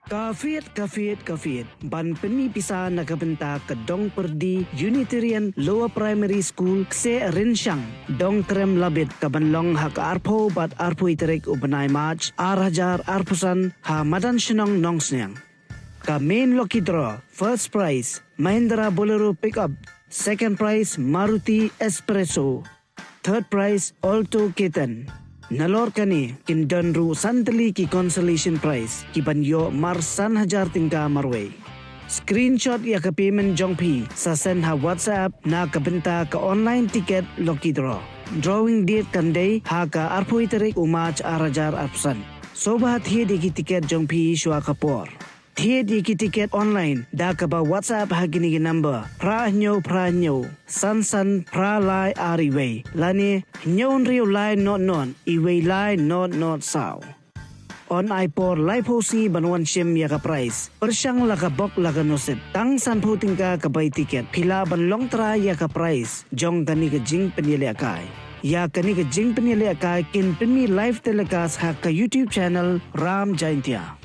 Kafit. Ban penipisa nakabenta ke Dongpyrdi Unitarian Lower Primary School Ksehrynshang Dongkrem labit kabanlong hak arpo bat arpo iterik ubanay match arhajar arpusan ha madan shinong nongsnyang. Ka main lucky draw, first prize Mahindra Bolero pickup, second prize Maruti Espresso, third prize Alto Ketan. Nalor kani kin danru santali ki consolation prize ki banyo mar 1,000 tingka marway. Screenshot ya ka payment jongpi sa send ha WhatsApp na kabenta ka online ticket lucky draw. Drawing date kanday ha ka arpo iterik umach arajar arpsan. Sobat hi di ki ticket jongpi shwa kapor. Thiet ki ticket online da ka ba WhatsApp ha gini ki number pra nyo san pra lai ariway lani nyon riu lai non iway lai not sao on ipor lai posi banwan shim ya ka price persyang laka bok laka nosit tang san po tingka ka bay ticket pila ban long tra ya ka price jong kani ka jing penili akay ya kani ka jing penili akay kin penmi live telecast ha ka YouTube channel Ram Jaintia.